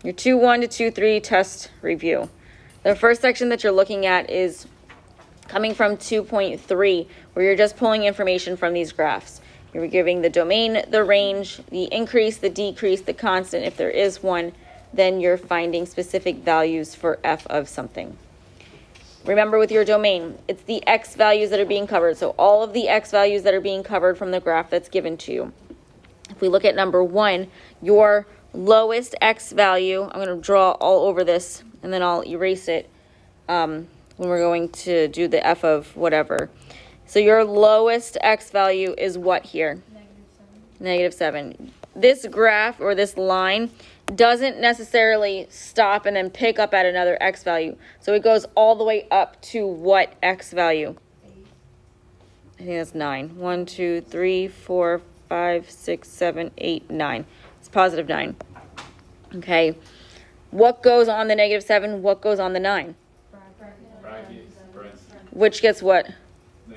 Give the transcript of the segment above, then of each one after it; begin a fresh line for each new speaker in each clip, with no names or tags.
Your 2.1 to 2.3 test review. The first section that you're looking at is coming from 2.3, where you're just pulling information from these graphs. You're giving the domain, the range, the increase, the decrease, the constant, if there is one, then you're finding specific values for f of something. Remember with your domain, it's the x values that are being covered. So all of the x values that are being covered from the graph that's given to you. If we look at number 1, your lowest x value, I'm going to draw all over this and then I'll erase it when we're going to do the f of whatever. So your lowest x value is what here? -7. This graph or this line doesn't necessarily stop and then pick up at another x value. So it goes all the way up to what x value? I think that's 9. 1, 2, 3, 4, 5, 6, 7, 8, 9. It's positive 9. Okay. What goes on the -7? What goes on the 9? Which gets what?
-7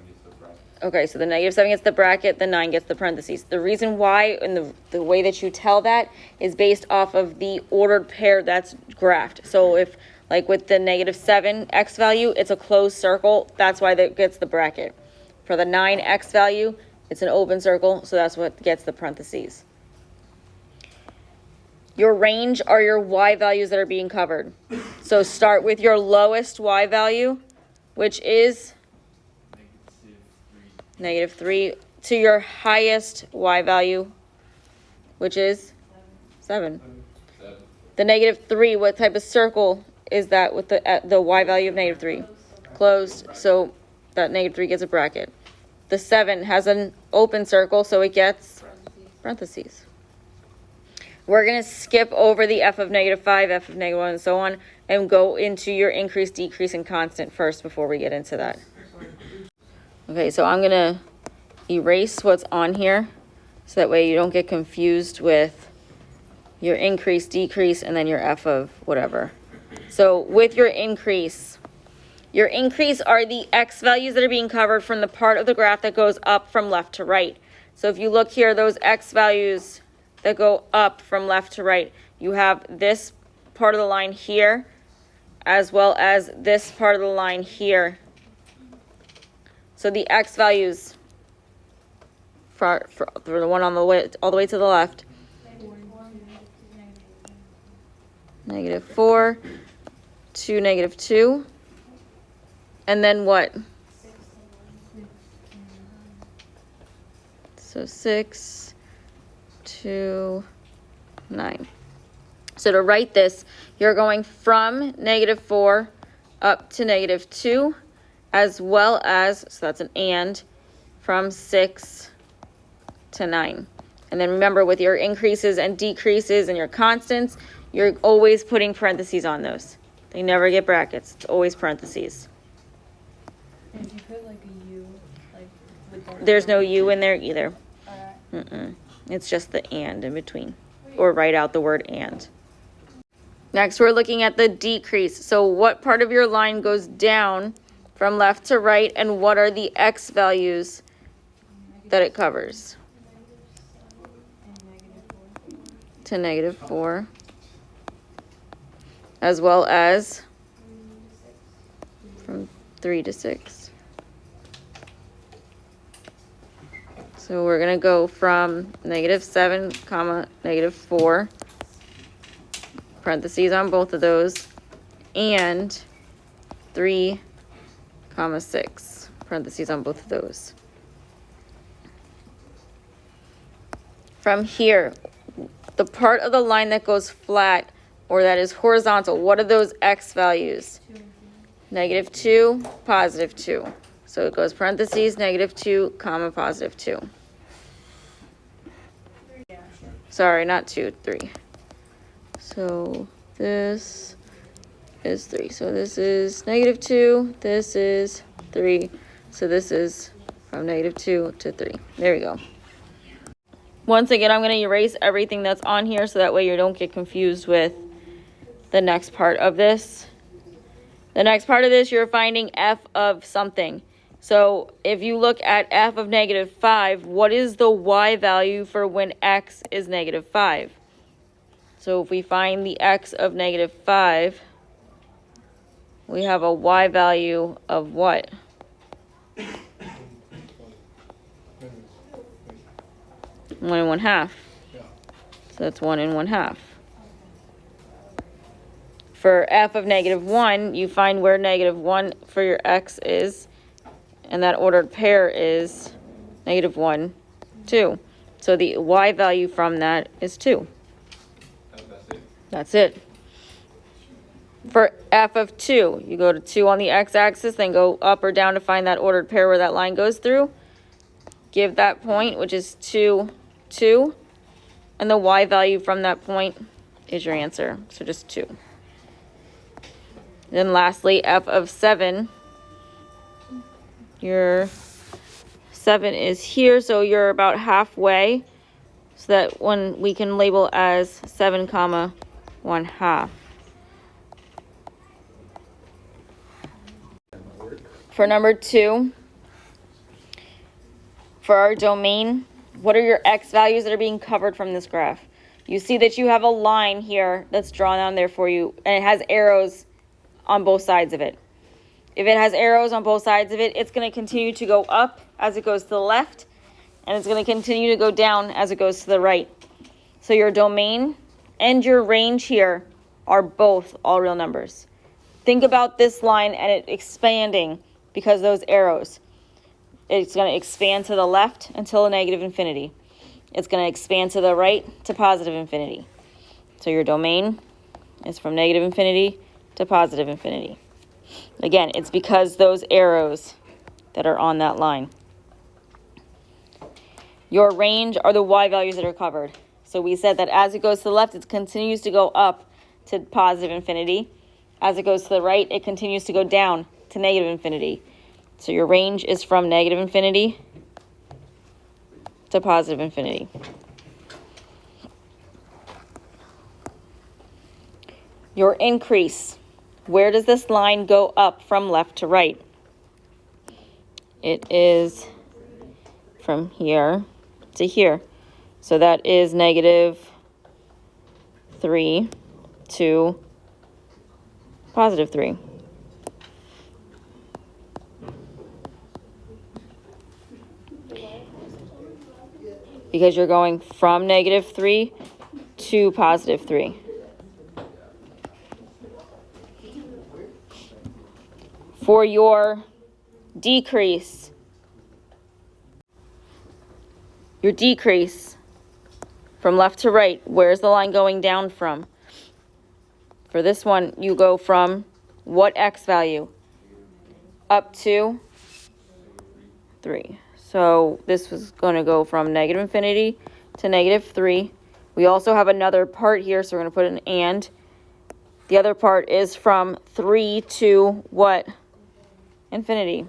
gets the bracket.
Okay, so the -7 gets the bracket, the 9 gets the parentheses. The reason why and the way that you tell that is based off of the ordered pair that's graphed. So if, like with the -7 x value, it's a closed circle, that's why that gets the bracket. For the 9 x value, it's an open circle, so that's what gets the parentheses. Your range are your y values that are being covered. So start with your lowest y value, which is -3, to your highest y value, which is 7. The -3, what type of circle is that with the y value of -3? Closed, so that -3 gets a bracket. The 7 has an open circle, so it gets parentheses. We're going to skip over the f of -5, f of -1, and so on, and go into your increase, decrease, and constant first before we get into that. Okay, so I'm going to erase what's on here, so that way you don't get confused with your increase, decrease, and then your f of whatever. So with your increase are the x values that are being covered from the part of the graph that goes up from left to right. So if you look here, those x values that go up from left to right, you have this part of the line here, as well as this part of the line here. So the x values for the one on the way, all the way to the left, -4 to -2, and then what? So 6 to 9. So to write this, you're going from -4 up to -2, as well as, so that's an and, from 6 to 9. And then remember, with your increases and decreases and your constants, you're always putting parentheses on those. They never get brackets. It's always parentheses.
And if you put like a U, like with
There's no U in there either. It's just the and in between. Or write out the word and. Next, we're looking at the decrease. So what part of your line goes down from left to right, and what are the x values that it covers? To -4. As well as from 3 to 6. So we're going to go from -7, comma, -4, parentheses on both of those, and 3, comma, 6, parentheses on both of those. From here, the part of the line that goes flat or that is horizontal, what are those x values? -2, +2. So it goes parentheses, -2, comma, +2. Sorry, not 2, 3. So this is 3. So this is -2, this is 3. So this is from -2 to 3. There we go. Once again, I'm going to erase everything that's on here so that way you don't get confused with the next part of this. The next part of this, you're finding f of something. So if you look at f of -5, what is the y value for when x is -5? So if we find the x of negative 5, we have a y value of what? 1 1/2. So that's 1 1/2. For f of negative 1, you find where negative 1 for your x is, and that ordered pair is negative 1, 2. So the y value from that is 2.
That's it.
That's it. For f of 2, you go to 2 on the x-axis, then go up or down to find that ordered pair where that line goes through. Give that point, which is 2, 2, and the y value from that point is your answer. So just 2. Then lastly, f of 7. Your 7 is here, so you're about halfway. So that one we can label as 7 comma 1/2. For number 2, for our domain, what are your x values that are being covered from this graph? You see that you have a line here that's drawn on there for you, and it has arrows on both sides of it. If it has arrows on both sides of it, it's going to continue to go up as it goes to the left, and it's going to continue to go down as it goes to the right. So your domain and your range here are both all real numbers. Think about this line and it expanding because those arrows. It's going to expand to the left until negative infinity. It's going to expand to the right to positive infinity. So your domain is from negative infinity to positive infinity. Again, it's because those arrows that are on that line. Your range are the y values that are covered. So we said that as it goes to the left, it continues to go up to positive infinity. As it goes to the right, it continues to go down to negative infinity. So your range is from negative infinity to positive infinity. Your increase. Where does this line go up from left to right? It is from here to here. So that is negative 3 to positive 3. Because you're going from negative 3 to positive 3. For your decrease, from left to right, where's the line going down from? For this one, you go from what x value? Up to 3. So this was going to go from negative infinity to negative 3. We also have another part here, so we're going to put an and. The other part is from 3 to what? Infinity.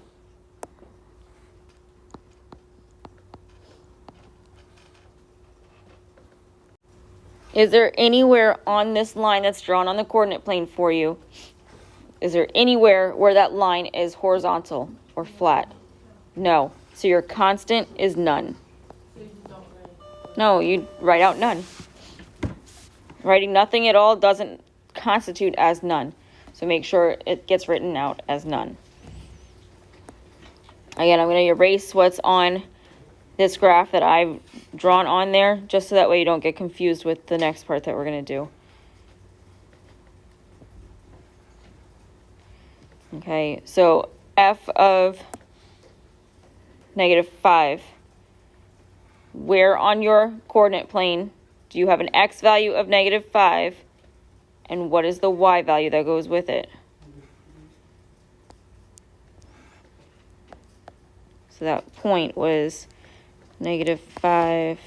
Is there anywhere on this line that's drawn on the coordinate plane for you? Is there anywhere where that line is horizontal or flat? No. So your constant is none. No, you write out none. Writing nothing at all doesn't constitute as none. So make sure it gets written out as none. Again, I'm going to erase what's on this graph that I've drawn on there, just so that way you don't get confused with the next part that we're going to do. Okay, so f of negative 5. Where on your coordinate plane do you have an x value of negative 5, and what is the y value that goes with it? So that point was negative 5,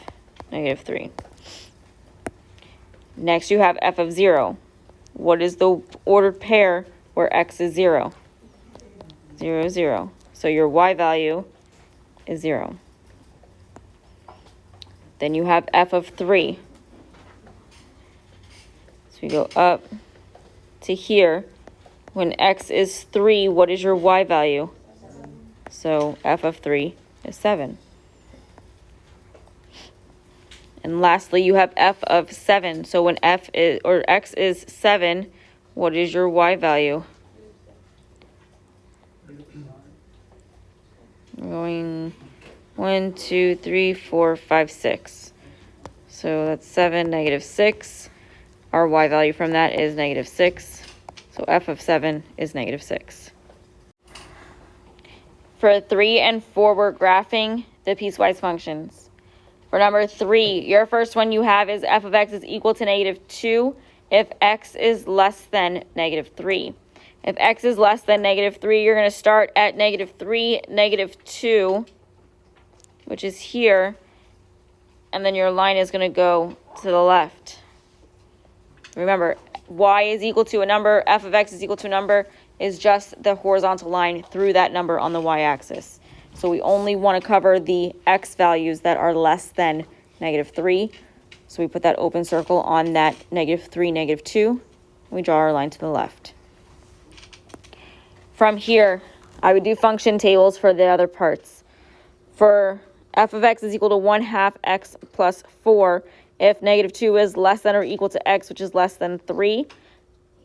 negative 3. Next, you have f of 0. What is the ordered pair where x is 0? 0, 0. So your y value is 0. Then you have f of 3. So we go up to here. When x is 3, what is your y value? So f of 3 is 7. And lastly, you have f of 7. So when f is, or x is 7, what is your y value? We're going 1, 2, 3, 4, 5, 6. So that's 7, -6. Our y value from that is -6. So f of 7 is -6. For 3 and 4, we're graphing the piecewise functions. For number 3, your first one you have is f of x is equal to -2 if x is less than -3. If x is less than -3, you're going to start at -3, -2, which is here, and then your line is going to go to the left. Remember, y is equal to a number, f of x is equal to a number, is just the horizontal line through that number on the y-axis. So we only want to cover the x values that are less than -3. So we put that open circle on that -3, -2. We draw our line to the left. From here, I would do function tables for the other parts. For f of x is equal to 1/2 x plus 4. If -2 is less than or equal to x, which is less than 3,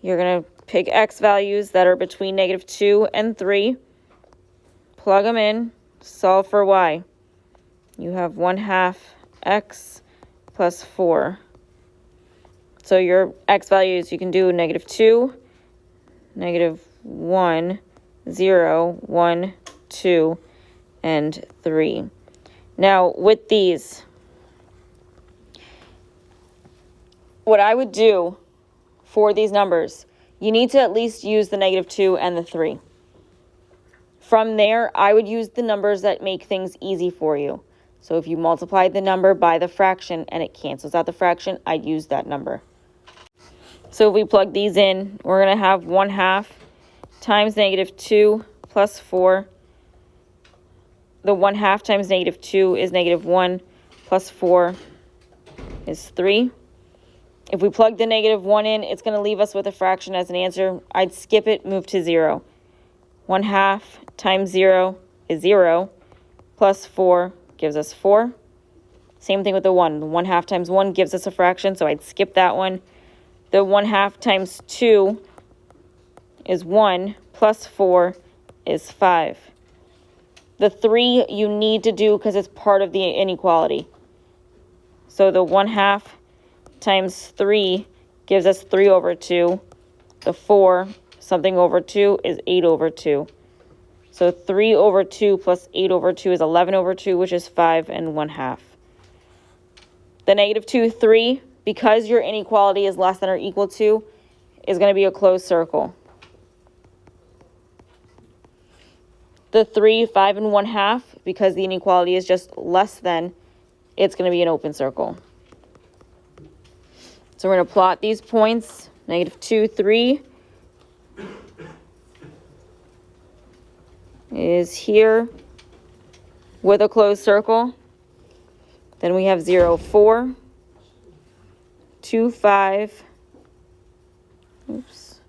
you're going to pick x values that are between -2 and 3, plug them in, solve for y. You have 1/2 x plus 4. So your x values, you can do -2, -1, 0, 1, 2, and 3. Now, with these, what I would do for these numbers, you need to at least use the -2 and the 3. From there, I would use the numbers that make things easy for you. So if you multiply the number by the fraction and it cancels out the fraction, I'd use that number. So if we plug these in, we're going to have 1/2 times -2 plus 4. The 1/2 times -2 is -1 plus 4 is 3. If we plug the -1 in, it's going to leave us with a fraction as an answer. I'd skip it, move to 0. 1/2 times 0 is 0, plus 4 gives us 4. Same thing with the 1. The 1/2 times 1 gives us a fraction, so I'd skip that one. The 1/2 times 2 is 1, plus 4 is 5. The 3 you need to do because it's part of the inequality. So the 1/2 times 3 gives us 3 over 2. The 4, something over 2, is 8 over 2. So 3 over 2 plus 8 over 2 is 11 over 2, which is 5 and 1/2. The -2, 3, because your inequality is less than or equal to, is going to be a closed circle. The 3, 5 and 1/2, because the inequality is just less than, it's going to be an open circle. So we're going to plot these points, -2, 3 is here with a closed circle. Then we have 0, 4, 2, 5, oops,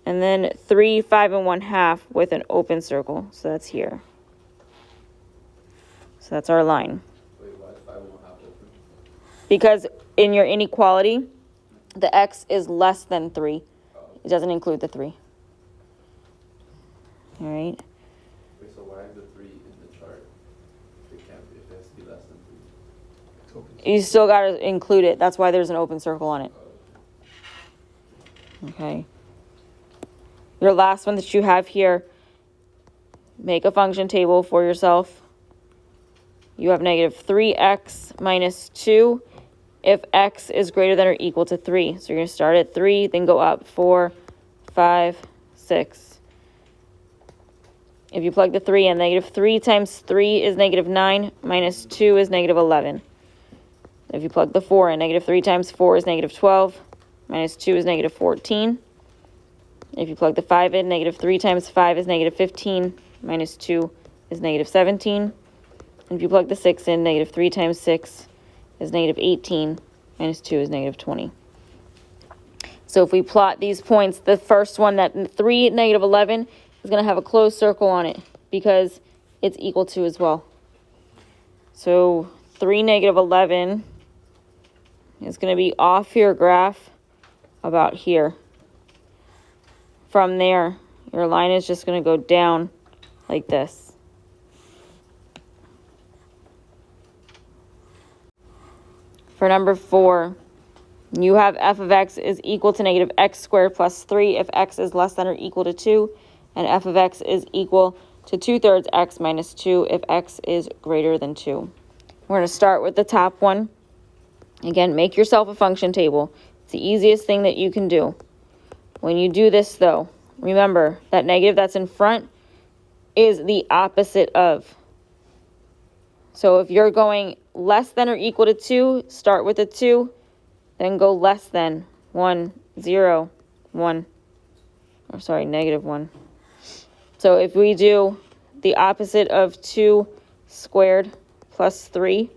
and then 3, 5 and 1/2 with an open circle. So that's here. So that's our line.
Wait, why is 5 and 1/2 open?
Because in your inequality, the x is less than 3. It doesn't include the 3. All right.
Wait, so why is the 3 in the chart? If it can't be, if it has to be less than 3.
You still got to include it. That's why there's an open circle on it. Okay. Your last one that you have here, make a function table for yourself. You have -3x minus 2 if x is greater than or equal to 3. So you're going to start at 3, then go up 4, 5, 6. If you plug the 3 in, -3 times 3 is -9, minus 2 is -11. If you plug the 4 in, -3 times 4 is -12, minus 2 is -14. If you plug the 5 in, -3 times 5 is -15, minus 2 is -17. And if you plug the 6 in, -3 times 6 is -18, minus 2 is -20. So if we plot these points, the first one, that 3, -11, is going to have a closed circle on it because it's equal to as well. So 3, negative 11 is going to be off your graph about here. From there, your line is just going to go down like this. For number 4, you have f of x is equal to negative x squared plus 3 if x is less than or equal to 2, and f of x is equal to 2/3 x minus 2 if x is greater than 2. We're going to start with the top one. Again, make yourself a function table. It's the easiest thing that you can do. When you do this, though, remember that negative that's in front is the opposite of. So if you're going less than or equal to 2, start with a 2, then go less than 1, 0, 1. Or sorry, negative 1. So if we do the opposite of 2 squared plus 3,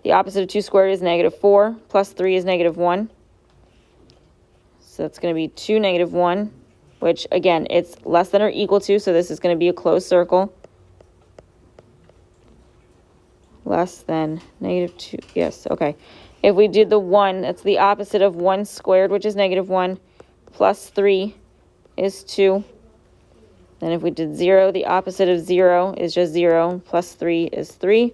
the opposite of 2 squared is negative 4, plus 3 is negative 1. So it's going to be 2, negative 1, which, again, it's less than or equal to, so this is going to be a closed circle. Less than negative 2, yes, okay. If we did the 1, that's the opposite of 1 squared, which is negative 1, plus 3 is 2. Then if we did 0, the opposite of 0 is just 0, plus 3 is 3.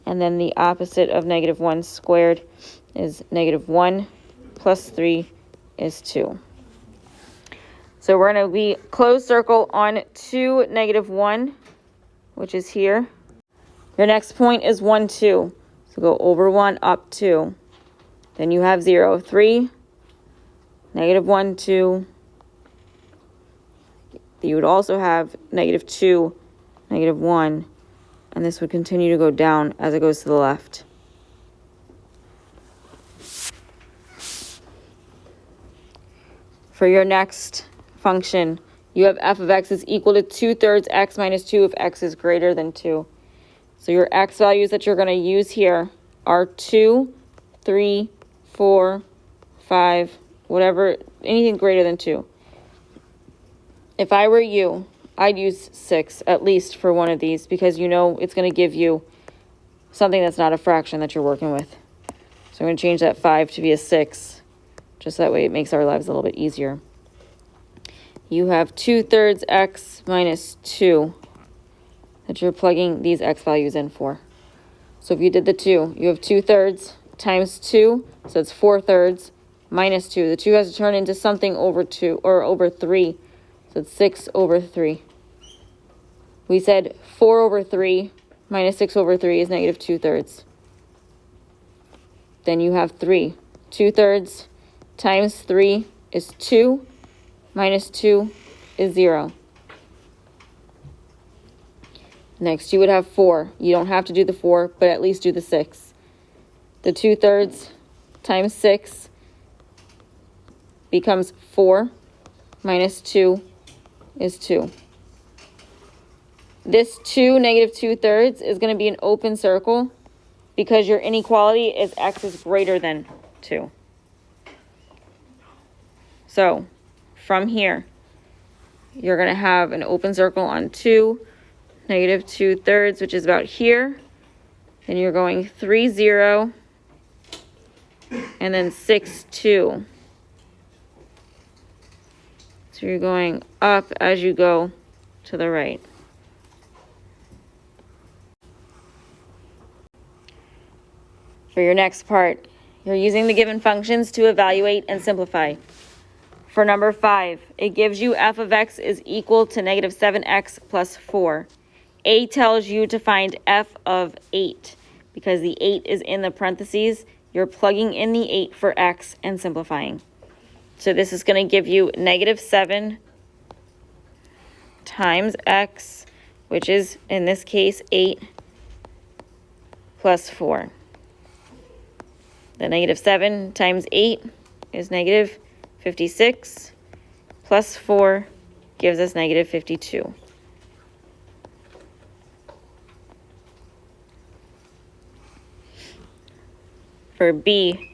And then the opposite of negative 1 squared is negative 1, plus 3 is 2. So we're going to be closed circle on 2, negative 1, which is here. Your next point is 1, 2. So go over 1, up 2. Then you have 0, 3, negative 1, 2. You would also have negative 2, negative 1. And this would continue to go down as it goes to the left. For your next function, you have f of x is equal to 2/3 x minus 2 if x is greater than 2. So your x values that you're going to use here are 2, 3, 4, 5, whatever, anything greater than 2. If I were you, I'd use 6 at least for one of these because you know it's going to give you something that's not a fraction that you're working with. So I'm going to change that 5 to be a 6, just that way it makes our lives a little bit easier. You have 2/3 x minus 2 that you're plugging these x values in for. So if you did the 2, you have 2/3 times 2, so it's 4/3 minus 2. The 2 has to turn into something over 2 or over 3. So it's 6 over 3. We said 4 over 3 minus 6 over 3 is negative 2/3. Then you have 3. 2/3 times 3 is 2, minus 2 is 0. Next, you would have 4. You don't have to do the 4, but at least do the 6. The 2/3 times 6 becomes 4, minus 2 is 2. This 2, negative 2/3, is going to be an open circle because your inequality is x is greater than 2. So, from here, you're going to have an open circle on 2, negative 2/3, which is about here. Then you're going 3, 0, and then 6, 2. So you're going up as you go to the right. For your next part, you're using the given functions to evaluate and simplify. For number 5, it gives you f of x is equal to negative 7x plus 4. A tells you to find f of 8. Because the 8 is in the parentheses, you're plugging in the 8 for x and simplifying. So this is going to give you negative 7 times x, which is, in this case, 8 plus 4. The negative 7 times 8 is negative 56, plus 4 gives us negative 52. For B,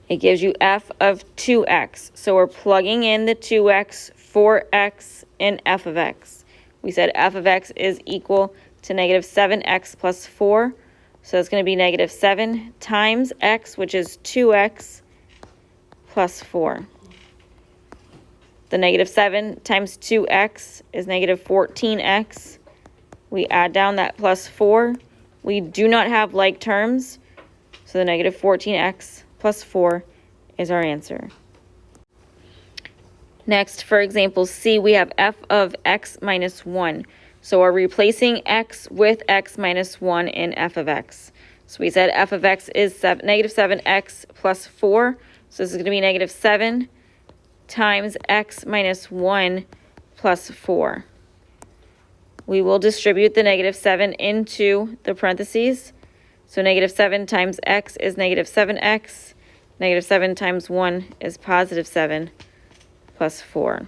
it gives you f of 2x. So we're plugging in the 2x for x in f of x. We said f of x is equal to negative 7x plus 4. So it's going to be negative 7 times x, which is 2x plus 4. The negative 7 times 2x is negative 14x. We add down that plus 4. We do not have like terms, so the negative 14x plus 4 is our answer. Next, for example C, we have f of x minus 1. So we're replacing x with x minus 1 in f of x. So we said f of x is negative 7x plus 4. So this is going to be negative 7 times x minus 1 plus 4. We will distribute the negative 7 into the parentheses. So negative 7 times x is negative 7x. Negative 7 times 1 is positive 7 plus 4.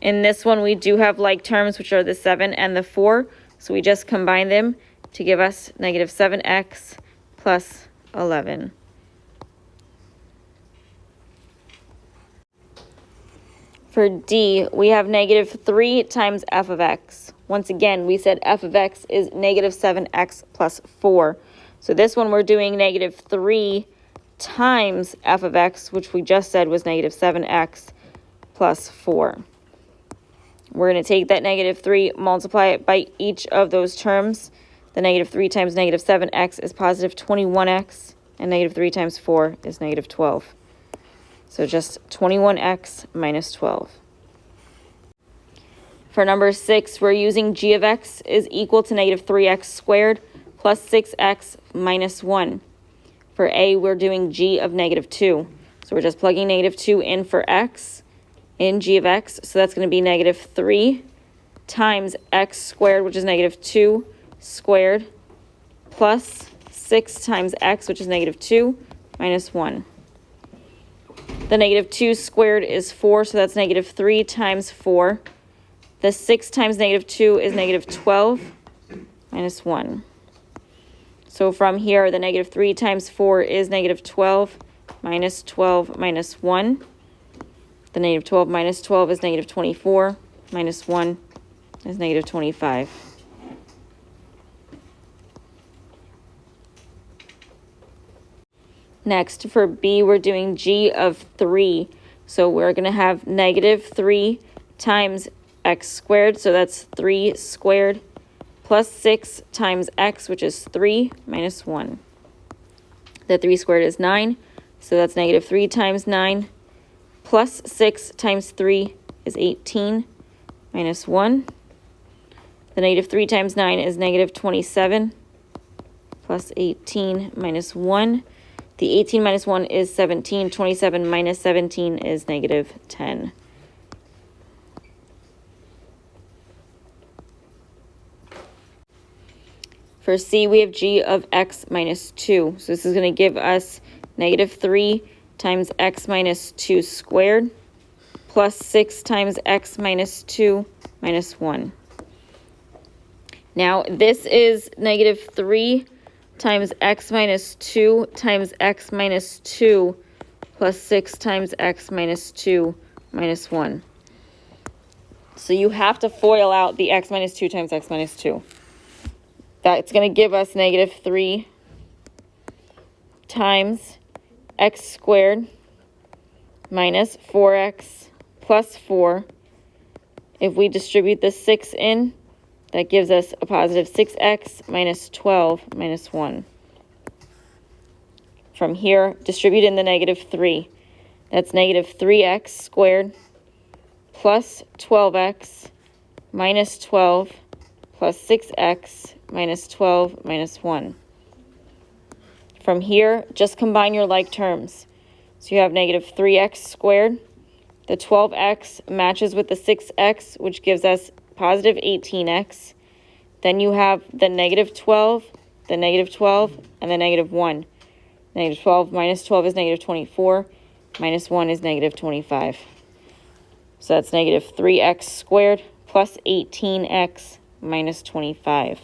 In this one, we do have like terms, which are the 7 and the 4. So we just combine them to give us negative 7x plus 11. For D, we have negative 3 times f of x. Once again, we said f of x is negative 7x plus 4. So this one we're doing negative 3 times f of x, which we just said was negative 7x plus 4. We're going to take that negative 3, multiply it by each of those terms. The negative 3 times negative 7x is positive 21x, and negative 3 times 4 is negative 12. So just 21x minus 12. For number 6, we're using g of x is equal to negative 3x squared plus 6x minus 1. For A, we're doing g of negative 2. So we're just plugging negative 2 in for x in g of x. So that's going to be negative 3 times x squared, which is negative 2 squared, plus 6 times x, which is negative 2, minus 1. The negative 2 squared is 4, so that's negative 3 times 4. The 6 times negative 2 is negative 12, minus 1. So from here, the negative 3 times 4 is negative 12 minus 1. The negative 12 minus 12 is negative 24, minus 1 is negative 25. Next, for B, we're doing g of 3. So we're going to have negative 3 times x squared, so that's 3 squared, plus 6 times x, which is 3, minus 1. The 3 squared is 9, so that's negative 3 times 9, plus 6 times 3 is 18, minus 1. The negative 3 times 9 is negative 27, plus 18, minus 1. The 18 minus 1 is 17. 27 minus 17 is negative 10. For C, we have g of x minus 2. So this is going to give us negative 3 times x minus 2 squared, plus 6 times x minus 2 minus 1. Now, this is negative 3 times x minus 2 times x minus 2 plus 6 times x minus 2 minus 1. So you have to FOIL out the x minus 2 times x minus 2. That's going to give us negative 3 times x squared minus 4x plus 4. If we distribute the 6 in, that gives us a positive 6x minus 12 minus 1. From here, distribute in the negative 3. That's negative 3x squared plus 12x minus 12 plus 6x minus 12 minus 1. From here, just combine your like terms. So you have negative 3x squared. The 12x matches with the 6x, which gives us positive 18x. Then you have the negative 12, the negative 12, and the negative 1. Negative 12 minus 12 is negative 24. Minus 1 is negative 25. So that's negative 3x squared plus 18x minus 25.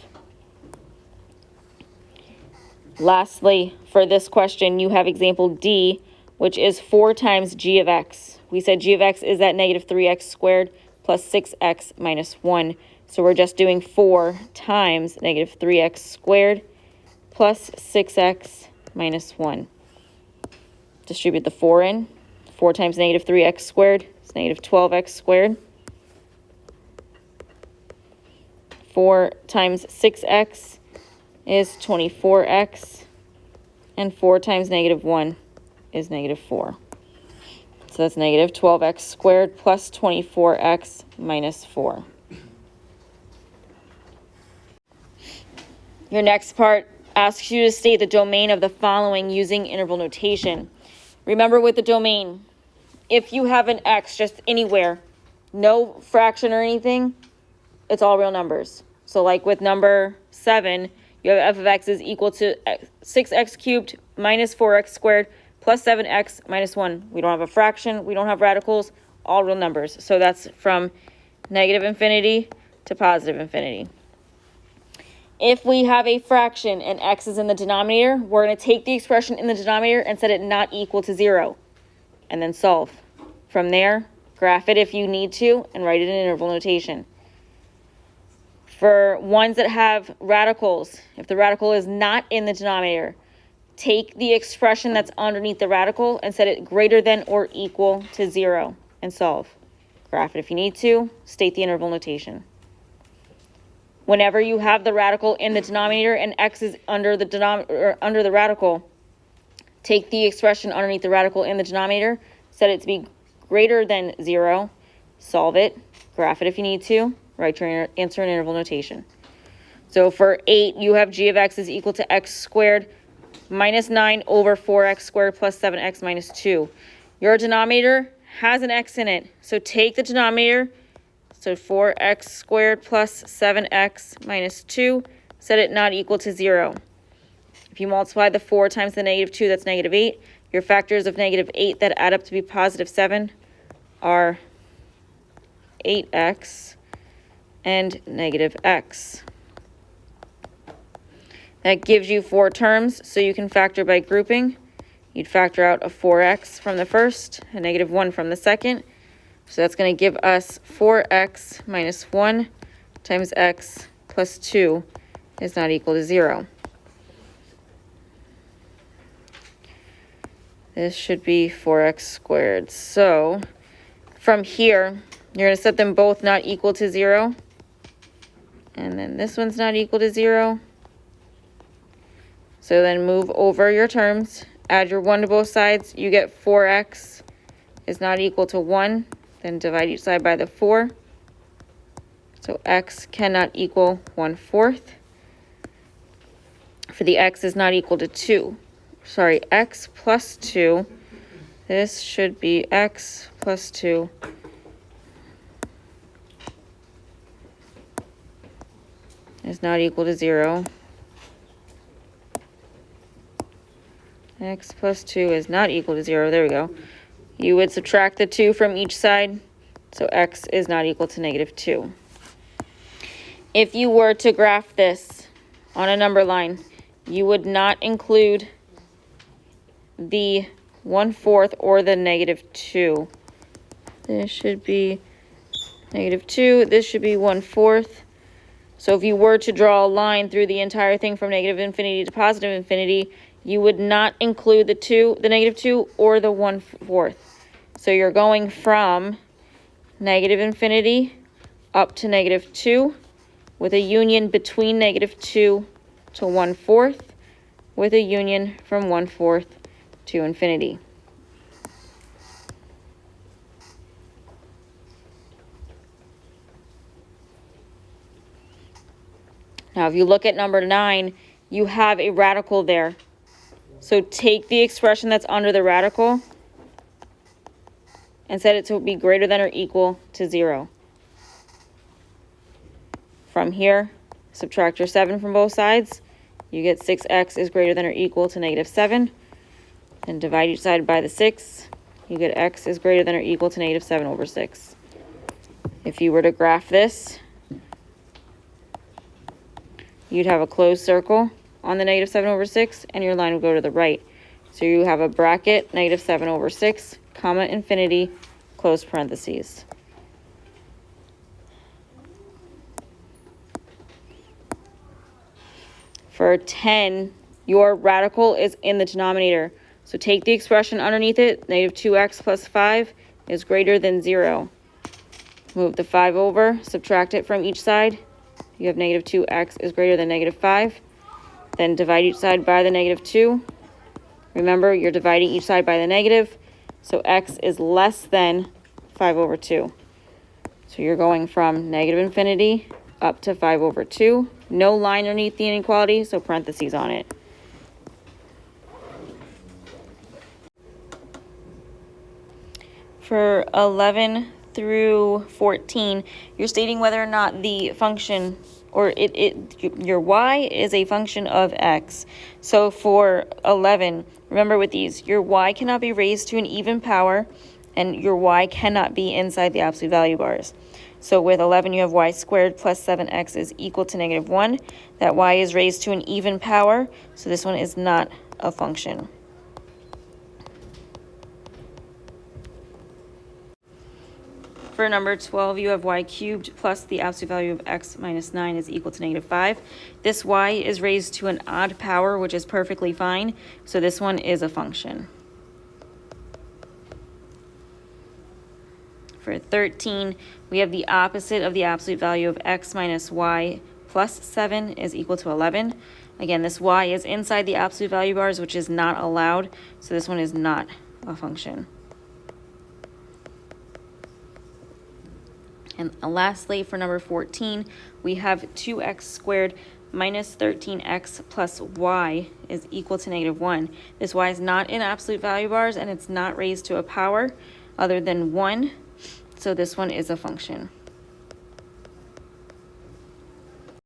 Lastly, for this question, you have example D, which is 4 times g of x. We said g of x is that negative 3x squared plus 6x minus 1. So we're just doing 4 times negative 3x squared plus 6x minus 1. Distribute the 4 in. 4 times negative 3x squared is negative 12x squared. 4 times 6x is 24x. And 4 times negative 1 is negative 4. So that's negative 12x squared plus 24x minus 4. Your next part asks you to state the domain of the following using interval notation. Remember with the domain, if you have an x just anywhere, no fraction or anything, it's all real numbers. So like with number 7, you have f of x is equal to 6x cubed minus 4x squared plus 7x minus 1. We don't have a fraction, we don't have radicals, all real numbers. So that's from negative infinity to positive infinity. If we have a fraction and x is in the denominator, we're going to take the expression in the denominator and set it not equal to 0, and then solve. From there, graph it if you need to, and write it in interval notation. For ones that have radicals, if the radical is not in the denominator, take the expression that's underneath the radical and set it greater than or equal to 0 and solve. Graph it if you need to, state the interval notation. Whenever you have the radical in the denominator and x is under the radical, take the expression underneath the radical in the denominator, set it to be greater than 0, solve it, graph it if you need to, write your answer in interval notation. So for 8, you have g of x is equal to x squared minus 9 over 4x squared plus 7x minus 2. Your denominator has an x in it, so take the denominator, so 4x squared plus 7x minus 2, set it not equal to 0. If you multiply the 4 times the negative 2, that's negative 8. Your factors of negative 8 that add up to be positive 7 are 8x and negative x. That gives you 4 terms, so you can factor by grouping. You'd factor out a 4x from the first, a negative 1 from the second. So that's going to give us 4x minus 1 times x plus 2 is not equal to 0. This should be 4x squared. So from here, you're going to set them both not equal to 0. And then this one's not equal to 0. So then move over your terms, add your 1 to both sides, you get 4x is not equal to 1, then divide each side by the 4. So x cannot equal 1/4. For the x is not equal to 2. Sorry, x plus 2. This should be x plus 2. Is not equal to 0. X plus 2 is not equal to 0. There we go. You would subtract the 2 from each side, so x is not equal to negative 2. If you were to graph this on a number line, you would not include the 1/4 or the negative 2. This should be negative 2. This should be 1/4. So if you were to draw a line through the entire thing from negative infinity to positive infinity, you would not include the negative 2 or the 1/4. So you're going from negative infinity up to negative 2 with a union between negative 2 to 1/4 with a union from 1/4 to infinity. Now if you look at number 9, you have a radical there. So take the expression that's under the radical and set it to be greater than or equal to 0. From here, subtract your 7 from both sides. You get 6x is greater than or equal to negative 7. Then divide each side by the 6. You get x is greater than or equal to negative 7 over 6. If you were to graph this, you'd have a closed circle on the negative 7 over 6, and your line would go to the right. So you have a bracket, negative 7 over 6, comma, infinity, close parentheses. For 10, your radical is in the denominator. So take the expression underneath it, negative 2x plus 5 is greater than 0. Move the 5 over, subtract it from each side. You have negative 2x is greater than negative 5. Then divide each side by the negative 2. Remember, you're dividing each side by the negative, so x is less than 5 over 2. So you're going from negative infinity up to 5 over 2. No line underneath the inequality, so parentheses on it. For 11 through 14, you're stating whether or not the function or your y is a function of x. So for 11, remember with these, your y cannot be raised to an even power, and your y cannot be inside the absolute value bars. So with 11, you have y squared plus 7x is equal to negative 1. That y is raised to an even power, so this one is not a function. For number 12, you have y cubed plus the absolute value of x minus 9 is equal to negative 5. This y is raised to an odd power, which is perfectly fine. So this one is a function. For 13, we have the opposite of the absolute value of x minus y plus 7 is equal to 11. Again, this y is inside the absolute value bars, which is not allowed. So this one is not a function. And lastly, for number 14, we have 2x squared minus 13x plus y is equal to negative 1. This y is not in absolute value bars, and it's not raised to a power other than 1. So this one is a function.